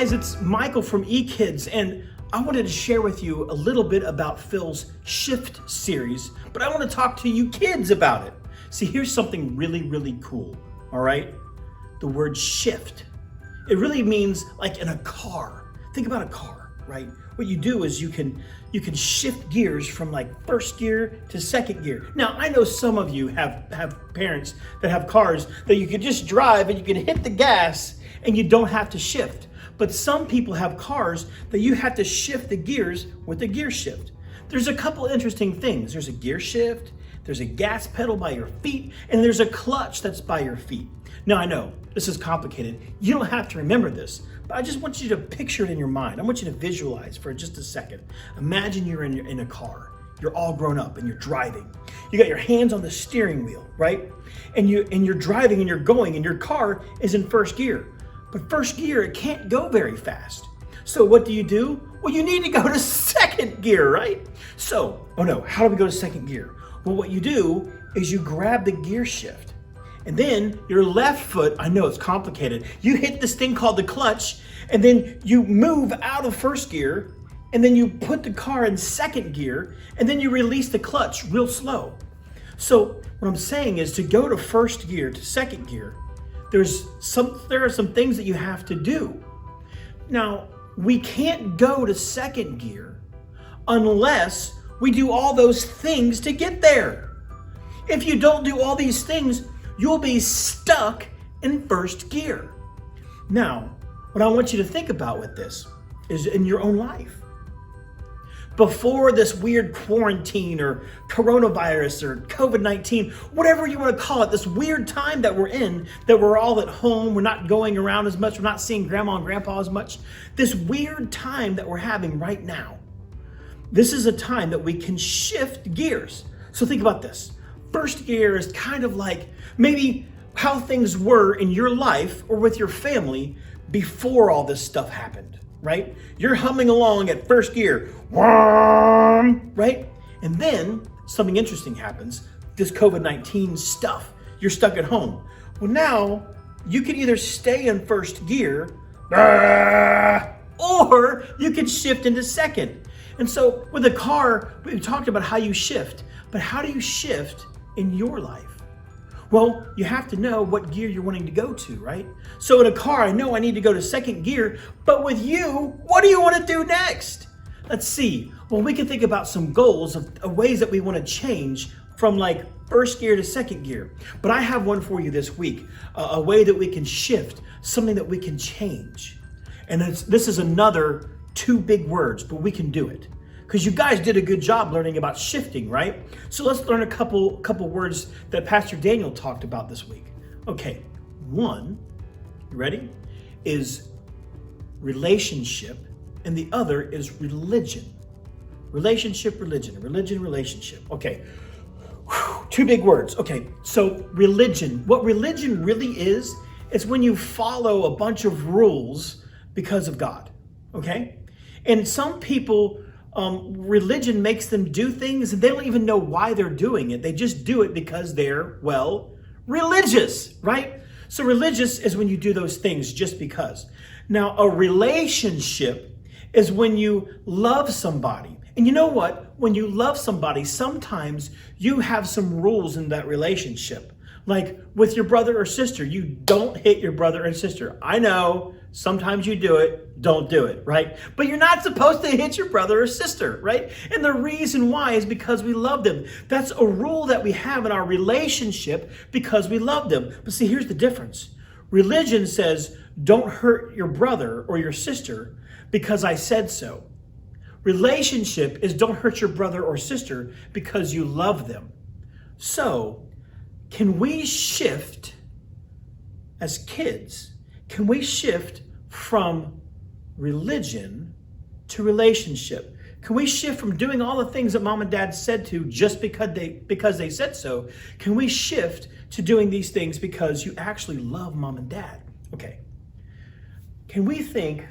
guys, it's Michael from eKids, and I wanted to share with you a little bit about Phil's Shift series, but I want to talk to you kids about it. See, here's something really, really cool, all right? The word shift. It really means like in a car. Think about a car, right? What you do is you can shift gears from like first gear to second gear. Now, I know some of you have parents that have cars that you can just drive and you can hit the gas and you don't have to shift. But some people have cars that you have to shift the gears with a gear shift. There's a couple interesting things. There's a gear shift, there's a gas pedal by your feet, and there's a clutch that's by your feet. Now, I know this is complicated. You don't have to remember this, but I just want you to picture it in your mind. I want you to visualize for just a second. Imagine you're in a car. You're all grown up and you're driving. You got your hands on the steering wheel, right? And you're driving and you're going, and your car is in first gear. But first gear, it can't go very fast. So what do? Well, you need to go to second gear, right? So, how do we go to second gear? Well, what you do is you grab the gear shift, and then your left foot, I know it's complicated, you hit this thing called the clutch, and then you move out of first gear, and then you put the car in second gear, and then you release the clutch real slow. So what I'm saying is to go to first gear to second gear, there are some things that you have to do. Now, we can't go to second gear unless we do all those things to get there. If you don't do all these things, you'll be stuck in first gear. Now, what I want you to think about with this is in your own life. Before this weird quarantine or coronavirus or COVID-19, whatever you want to call it, this weird time that we're in, that we're all at home, we're not going around as much, we're not seeing grandma and grandpa as much, this weird time that we're having right now, this is a time that we can shift gears. So think about this. First gear is kind of like maybe how things were in your life or with your family before all this stuff happened. Right? You're humming along at first gear, right? And then something interesting happens, this COVID-19 stuff. You're stuck at home. Well, now you can either stay in first gear or you can shift into second. And so with a car, we talked about how you shift, but how do you shift in your life? Well, you have to know what gear you're wanting to go to, right? So in a car, I know I need to go to second gear, but with you, what do you want to do next? Let's see. Well, we can think about some goals of ways that we want to change from like first gear to second gear. But I have one for you this week, a way that we can shift, something that we can change. And this is another two big words, but we can do it. Because you guys did a good job learning about shifting, right? So let's learn a couple words that Pastor Daniel talked about this week. Okay, one, you ready? Is relationship, and the other is religion. Relationship, religion, religion, relationship. Okay, two big words. Okay, so religion. What religion really is when you follow a bunch of rules because of God, okay? And some people, religion makes them do things and they don't even know why they're doing it. They just do it because they're, religious, right? So religious is when you do those things just because. Now, a relationship is when you love somebody. And you know what? When you love somebody, sometimes you have some rules in that relationship. Like with your brother or sister, you don't hit your brother and sister. I know, sometimes you do it, don't do it, right? But you're not supposed to hit your brother or sister, right? And the reason why is because we love them. That's a rule that we have in our relationship because we love them. But see, here's the difference. Religion says, don't hurt your brother or your sister because I said so. Relationship is don't hurt your brother or sister because you love them. So, can we shift as kids? Can we shift from religion to relationship? Can we shift from doing all the things that mom and dad said to just because they said so? Can we shift to doing these things because you actually love mom and dad? Okay. Can we think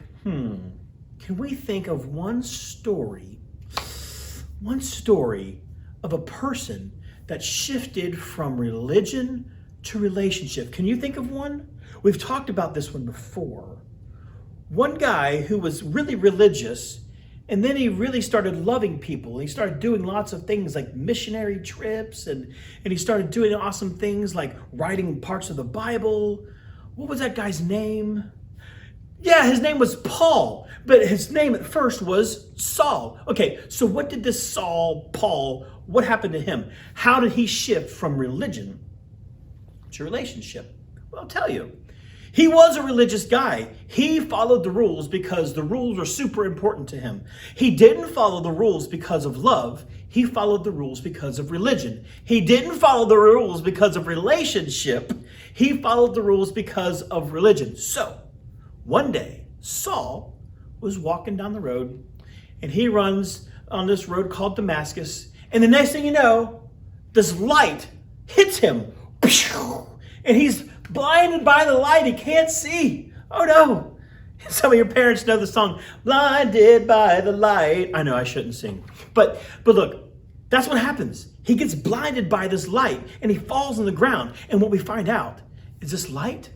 of one story of a person that shifted from religion to relationship? Can you think of one? We've talked about this one before. one guy who was really religious, and then he really started loving people. He started doing lots of things like missionary trips, and he started doing awesome things like writing parts of the Bible. What was that guy's name? Yeah, his name was Paul, but his name at first was Saul. Okay, so what did this Paul, what happened to him? How did he shift from religion to relationship? Well, I'll tell you. He was a religious guy. He followed the rules because the rules were super important to him. He didn't follow the rules because of love. He followed the rules because of religion. He didn't follow the rules because of relationship. He followed the rules because of religion. So, one day, Saul was walking down the road, and he runs on this road called Damascus, and the next thing you know, this light hits him, and he's blinded by the light. He can't see. Oh no. Some of your parents know the song, Blinded by the Light. I know I shouldn't sing. But look, that's what happens. He gets blinded by this light and he falls on the ground. And what we find out is this light,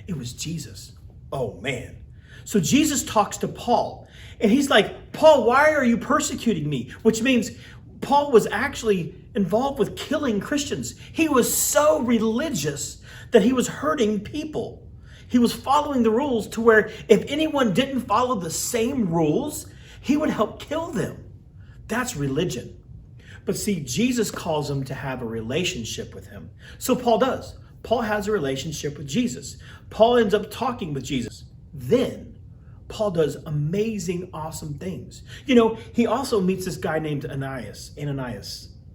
it was Jesus. Oh man. So Jesus talks to Paul and he's like, Paul, why are you persecuting me? Which means Paul was actually involved with killing Christians. He was so religious that he was hurting people. He was following the rules to where if anyone didn't follow the same rules, he would help kill them. That's religion. But see, Jesus calls him to have a relationship with him. So Paul does. Paul has a relationship with Jesus. Paul ends up talking with Jesus. Then Paul does amazing, awesome things. You know, he also meets this guy named Ananias.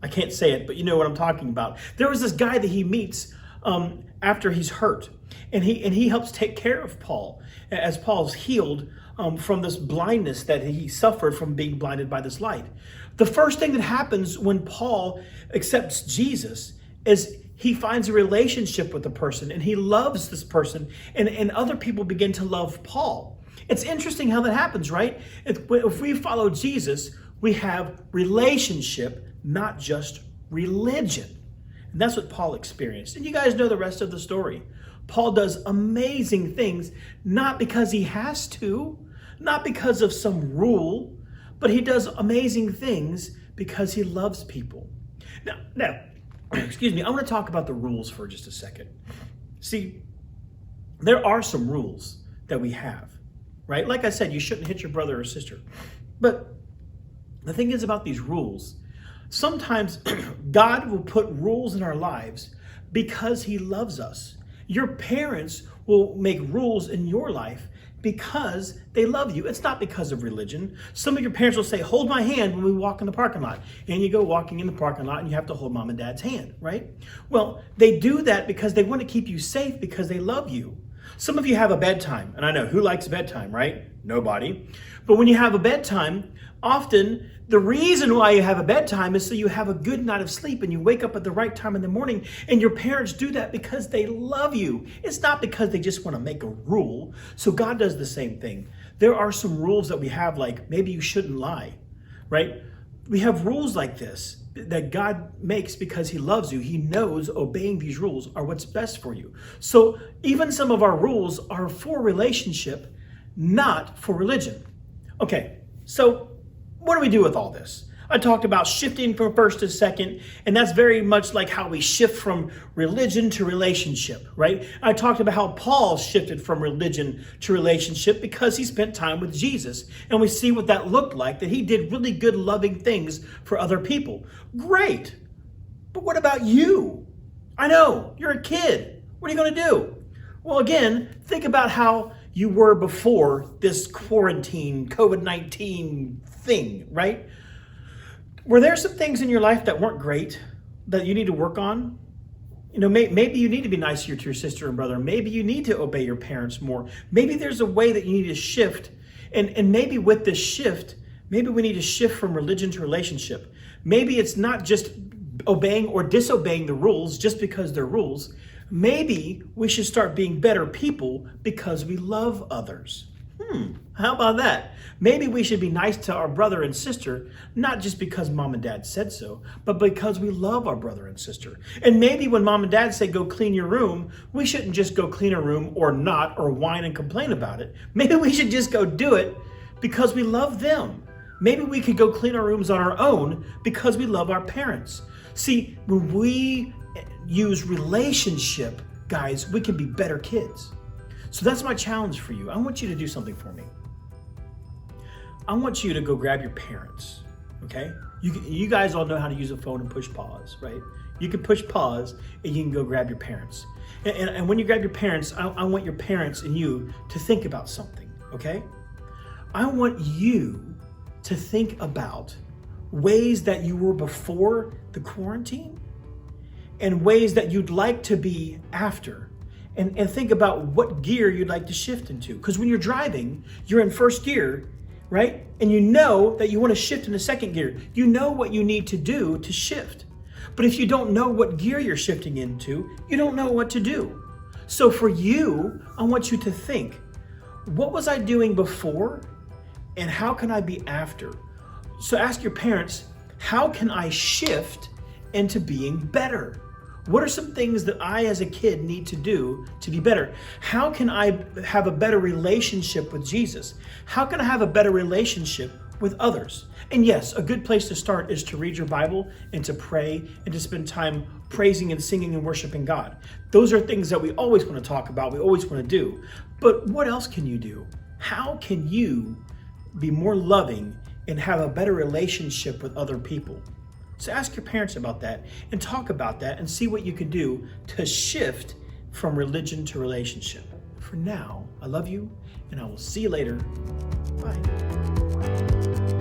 I can't say it, but you know what I'm talking about. There was this guy that he meets after he's hurt, and he helps take care of Paul as Paul's healed from this blindness that he suffered from being blinded by this light. The first thing that happens when Paul accepts Jesus is he finds a relationship with the person, and he loves this person, and other people begin to love Paul. It's interesting how that happens, right? If we follow Jesus, we have relationship, not just religion. And that's what Paul experienced. And you guys know the rest of the story. Paul does amazing things, not because he has to, not because of some rule, but he does amazing things because he loves people. Now, excuse me, I want to talk about the rules for just a second. See, there are some rules that we have, right? Like I said, you shouldn't hit your brother or sister. But the thing is about these rules, sometimes God will put rules in our lives because he loves us. Your parents will make rules in your life because they love you. It's not because of religion. Some of your parents will say, hold my hand when we walk in the parking lot. And you go walking in the parking lot and you have to hold mom and dad's hand, right? Well, they do that because they want to keep you safe because they love you. Some of you have a bedtime, and I know who likes bedtime, right? Nobody. But when you have a bedtime, often the reason why you have a bedtime is so you have a good night of sleep and you wake up at the right time in the morning, and your parents do that because they love you. It's not because they just want to make a rule. So God does the same thing. There are some rules that we have, like maybe you shouldn't lie, right? We have rules like this that God makes because he loves you. He knows obeying these rules are what's best for you. So even some of our rules are for relationship, not for religion. Okay, so what do we do with all this? I talked about shifting from first to second, and that's very much like how we shift from religion to relationship, right? I talked about how Paul shifted from religion to relationship because he spent time with Jesus, and we see what that looked like, that he did really good, loving things for other people. Great, but what about you? I know, you're a kid. What are you going to do? Well, again, think about how you were before this quarantine, COVID-19 thing, right? Were there some things in your life that weren't great that you need to work on? You know, maybe you need to be nicer to your sister and brother. Maybe you need to obey your parents more. Maybe there's a way that you need to shift. And maybe with this shift, maybe we need to shift from religion to relationship. Maybe it's not just obeying or disobeying the rules just because they're rules. Maybe we should start being better people because we love others. How about that? Maybe we should be nice to our brother and sister, not just because mom and dad said so, but because we love our brother and sister. And maybe when mom and dad say go clean your room, we shouldn't just go clean a room or not, or whine and complain about it. Maybe we should just go do it because we love them. Maybe we could go clean our rooms on our own because we love our parents. See, when we use relationship, guys, we can be better kids. So that's my challenge for you. I want you to do something for me. I want you to go grab your parents, okay? You guys all know how to use a phone and push pause, right? You can push pause and you can go grab your parents. And when you grab your parents, I want your parents and you to think about something, okay? I want you to think about ways that you were before the quarantine and ways that you'd like to be after. And think about what gear you'd like to shift into. Because when you're driving, you're in first gear, right? And you know that you want to shift into second gear. You know what you need to do to shift. But if you don't know what gear you're shifting into, you don't know what to do. So for you, I want you to think, what was I doing before and how can I be after? So ask your parents, how can I shift into being better? What are some things that I as a kid need to do to be better? How can I have a better relationship with Jesus? How can I have a better relationship with others? And yes, a good place to start is to read your Bible and to pray and to spend time praising and singing and worshiping God. Those are things that we always want to talk about, we always want to do. But what else can you do? How can you be more loving and have a better relationship with other people? So ask your parents about that and talk about that and see what you can do to shift from religion to relationship. For now, I love you and I will see you later. Bye.